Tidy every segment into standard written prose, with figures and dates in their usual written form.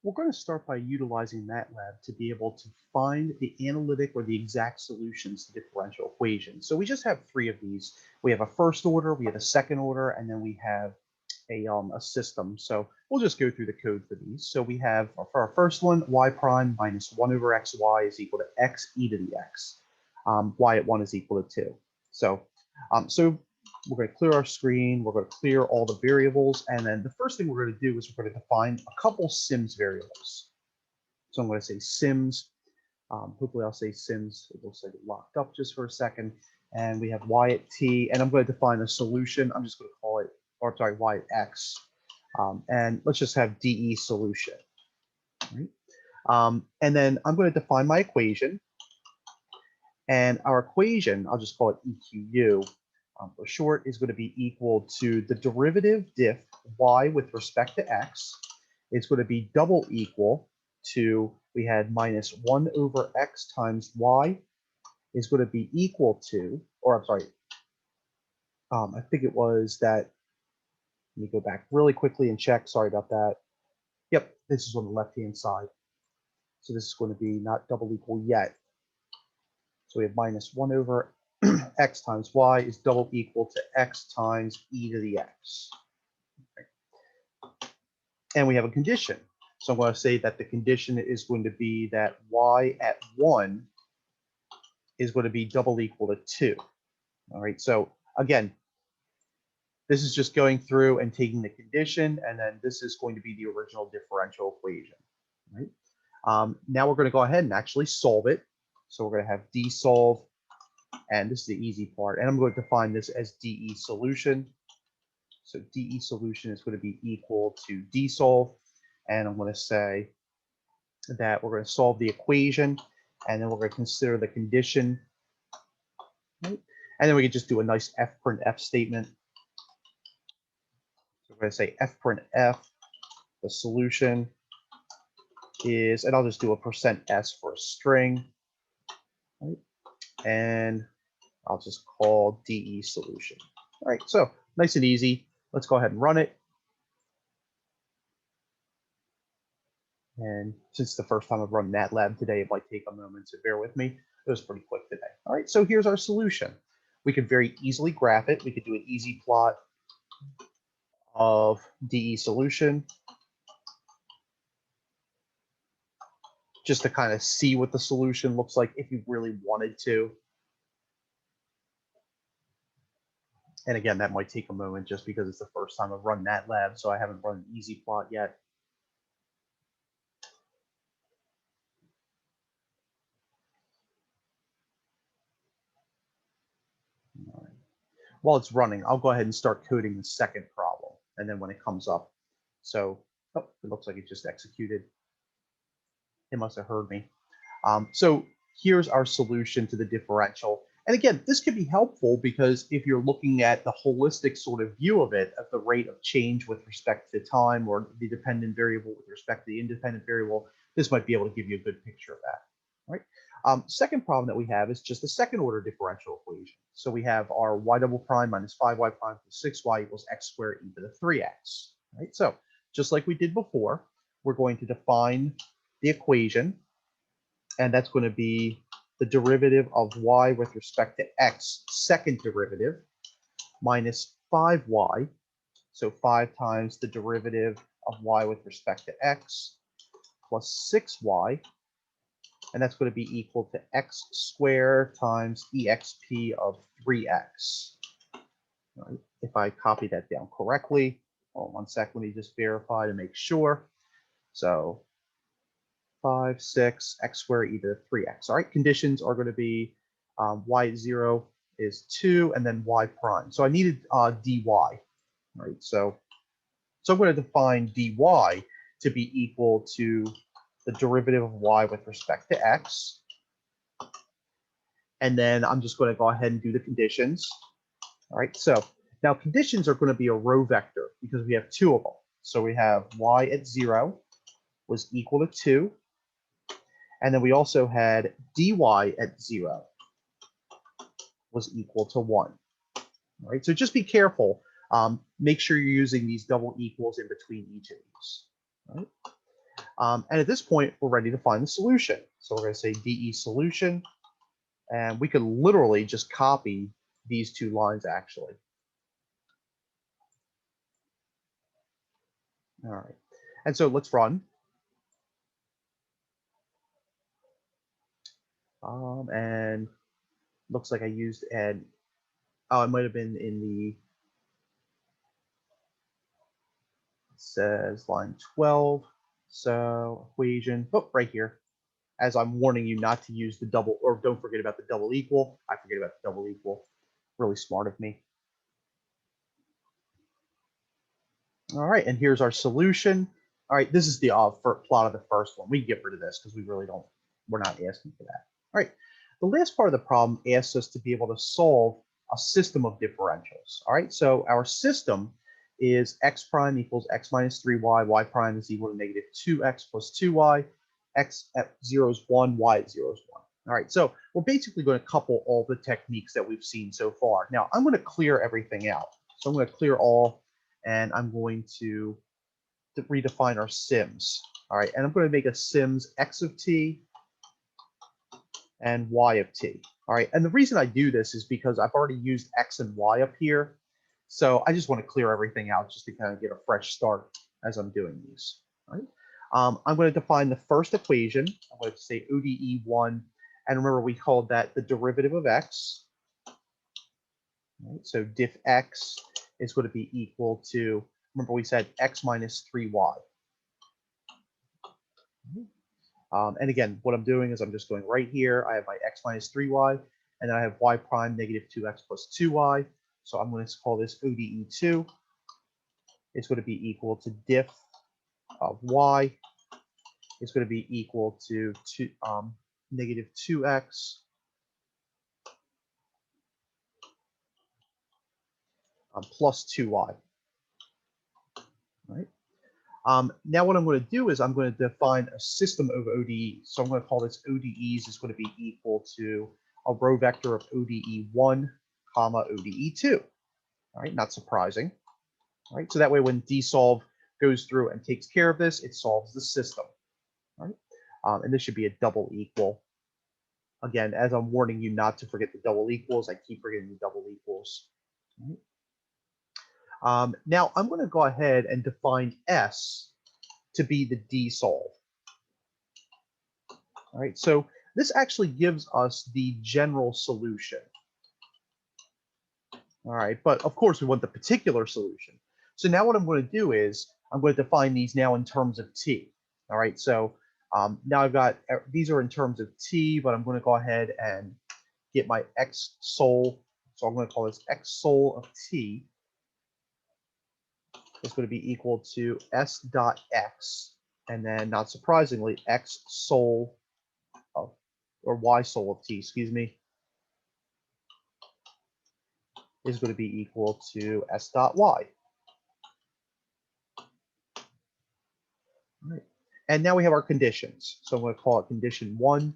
We're going to start by utilizing MATLAB to be able to find the analytic or the exact solutions to differential equations. So we just have three of these. We have a first order, we have a second order, and then we have a system. So we'll just go through the code for these. So we have for our first one, y prime minus 1 over xy is equal to x e to the x. Y at 1 is equal to 2. So we're going to clear our screen. We're going to clear all the variables. And then the first thing we're going to do is we're going to define a couple sims variables. So I'm going to say sims. Hopefully I'll say sims. It looks like it locked up just for a second. And we have y at t. And I'm going to define a solution. I'm just going to call it, or sorry, y at x. And let's just have de solution. Right? And then I'm going to define my equation. And our equation, I'll just call it EQU. For short, is going to be equal to the derivative diff y with respect to x. It's going to be double equal to, we had minus 1 over x times y is going to be equal to, or I'm sorry, I think it was that, let me go back really quickly and check. Sorry about that. Yep, this is on the left-hand side. So this is going to be not double equal yet. So we have minus 1 over x times y is double equal to x times e to the x. Okay. And we have a condition. So I'm going to say that the condition is going to be that y at 1 is going to be double equal to 2. All right, so again, this is just going through and taking the condition, and then this is going to be the original differential equation. Right? Now we're going to go ahead and actually solve it. So we're going to have d solve. And this is the easy part. And I'm going to define this as DE solution. So DE solution is going to be equal to D solve. And I'm going to say that we're going to solve the equation. And then we're going to consider the condition. Right? And then we can just do a nice fprintf statement. So we're going to say fprintf, the solution is, and I'll just do a %s for a string. Right? And I'll just call DE solution. All right, so nice and easy. Let's go ahead and run it. And since it's the first time I've run MATLAB today, it might take a moment, so bear with me. It was pretty quick today. All right, so here's our solution. We could very easily graph it. We could do an easy plot of DE solution just to kind of see what the solution looks like if you really wanted to. And again, that might take a moment just because it's the first time I've run MATLAB, so I haven't run an easy plot yet. All right. While it's running, I'll go ahead and start coding the second problem. And then when it comes up, so oh, it looks like it just executed. It must have heard me. So here's our solution to the differential. And again, this could be helpful because if you're looking at the holistic sort of view of it, of the rate of change with respect to time or the dependent variable with respect to the independent variable, this might be able to give you a good picture of that. Right? Second problem that we have is just the second order differential equation. So we have our y double prime minus 5y prime plus 6y equals x squared e to the 3x. Right? So just like we did before, we're going to define the equation, and that's going to be the derivative of y with respect to x, second derivative, minus 5y, so 5 times the derivative of y with respect to x, plus 6y, and that's going to be equal to x squared times exp of 3x. Right. If I copy that down correctly, hold on 1 sec, let me just verify to make sure. So 5, 6, x squared e to the 3x. All right, conditions are going to be y at 0 is 2, and then y prime. So I needed dy. Right, so I'm going to define dy to be equal to the derivative of y with respect to x. And then I'm just going to go ahead and do the conditions. All right, so now conditions are going to be a row vector because we have 2 of them. So we have y at 0 was equal to 2. And then we also had dy at 0 was equal to 1. All right, so just be careful. Make sure you're using these double equals in between each of these. All And at this point, we're ready to find the solution. So we're going to say DE solution, and we could literally just copy these two lines actually. All right, and so let's run. And looks like I used an, oh, it might have been in the, it says line 12. So equation, oh, right here. As I'm warning you not to use the double, or don't forget about the double equal. I forget about the double equal. Really smart of me. All right, and here's our solution. All right, this is the plot of the first one. We can get rid of this because we really don't, we're not asking for that. All right, the last part of the problem asks us to be able to solve a system of differentials. All right, so our system is x prime equals x minus 3y, y prime is equal to negative 2x plus 2y, x at 0 is 1, y at 0 is 1. All right, so we're basically going to couple all the techniques that we've seen so far. Now, I'm going to clear everything out. So I'm going to clear all, and I'm going to redefine our sims. All right, and I'm going to make a sims x of t and y of t. All right, and the reason I do this is because I've already used x and y up here. So I just want to clear everything out just to kind of get a fresh start as I'm doing these. All right, I'm going to define the first equation. I'm going to say ODE1, and remember we called that the derivative of x. All right, so diff x is going to be equal to, remember we said x minus 3y. And again, what I'm doing is I'm just going right here. I have my x minus 3y, and then I have y prime negative 2x plus 2y. So I'm going to call this ODE2. It's going to be equal to diff of y. It's going to be equal to negative 2x plus 2y. Right. Now what I'm going to do is I'm going to define a system of ODEs. So I'm going to call this ODEs is going to be equal to a row vector of ODE1, comma ODE2. All right, not surprising. All right, so that way when dsolve goes through and takes care of this, it solves the system. All right, and this should be a double equal. Again, as I'm warning you not to forget the double equals, I keep forgetting the double equals. All right. Now I'm going to go ahead and define S to be the dsolve. All right, so this actually gives us the general solution. All right, but of course we want the particular solution. So now what I'm going to do is I'm going to define these now in terms of t. All right, so now I've got, these are in terms of t, but I'm going to go ahead and get my x sol. So I'm going to call this x sol of t is going to be equal to s dot x, and then not surprisingly, x sol of, or y sol of t, excuse me, is going to be equal to s dot y. All right. And now we have our conditions. So I'm going to call it condition 1.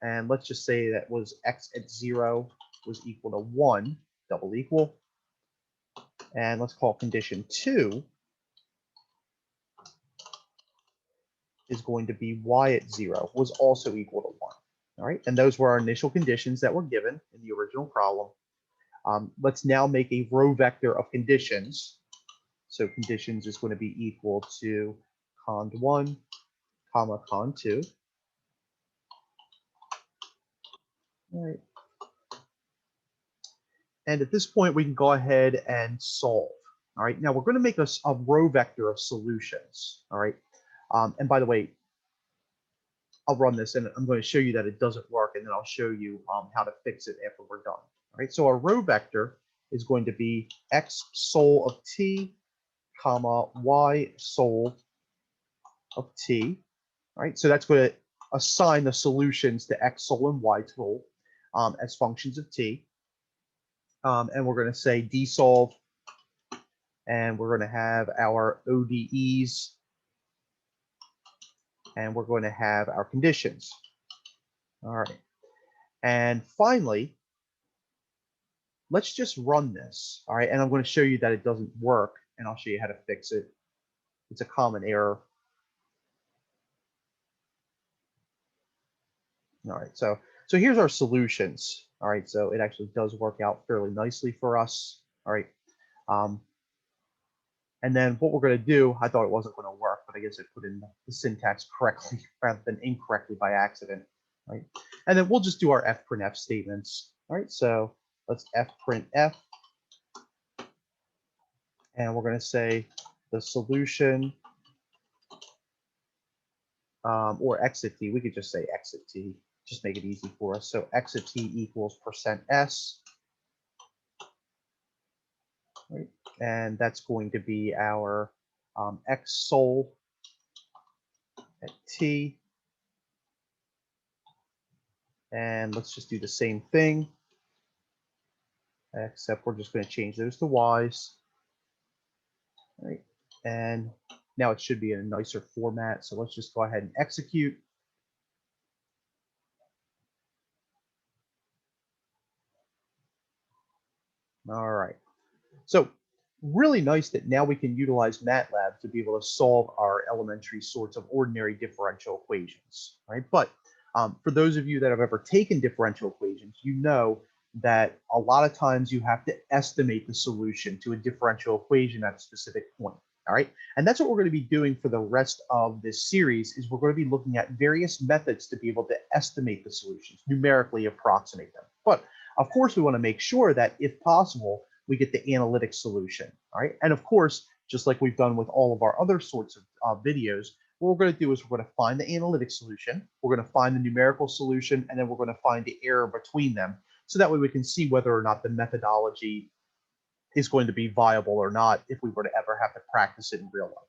And let's just say that was x at 0 was equal to 1, double equal. And let's call condition 2 is going to be y at 0 was also equal to 1. All right. And those were our initial conditions that were given in the original problem. Let's now make a row vector of conditions. So conditions is going to be equal to cond1, comma cond2. All right. And at this point, we can go ahead and solve. All right, now we're going to make a row vector of solutions. All right, and by the way, I'll run this and I'm going to show you that it doesn't work, and then I'll show you how to fix it after we're done. All right, so our row vector is going to be x sol of t, comma y sol of t. All right, so that's going to assign the solutions to x sol and y sol as functions of t. And we're going to say dsolve, and we're going to have our ODEs, and we're going to have our conditions. All right. And finally, let's just run this. All right. And I'm going to show you that it doesn't work, and I'll show you how to fix it. It's a common error. All right, so here's our solutions. All right, so it actually does work out fairly nicely for us. All right, um, and then what we're going to do, I thought it wasn't going to work, but I guess I put in the syntax correctly rather than incorrectly by accident. Right, and then we'll just do our fprintf statements. All right, so let's fprintf, and we're going to say the solution, or exit t. We could just say exit t, just make it easy for us. So exit t equals %s. Right? And that's going to be our x sol at t. And let's just do the same thing, except we're just going to change those to y's. Right? And now it should be in a nicer format. So let's just go ahead and execute. All right. So really nice that now we can utilize MATLAB to be able to solve our elementary sorts of ordinary differential equations, right? But for those of you that have ever taken differential equations, you know that a lot of times you have to estimate the solution to a differential equation at a specific point, all right? And that's what we're going to be doing for the rest of this series is we're going to be looking at various methods to be able to estimate the solutions, numerically approximate them. But of course, we want to make sure that if possible, we get the analytic solution, all right? And of course, just like we've done with all of our other sorts of videos, what we're going to do is we're going to find the analytic solution, we're going to find the numerical solution, and then we're going to find the error between them. So that way we can see whether or not the methodology is going to be viable or not if we were to ever have to practice it in real life.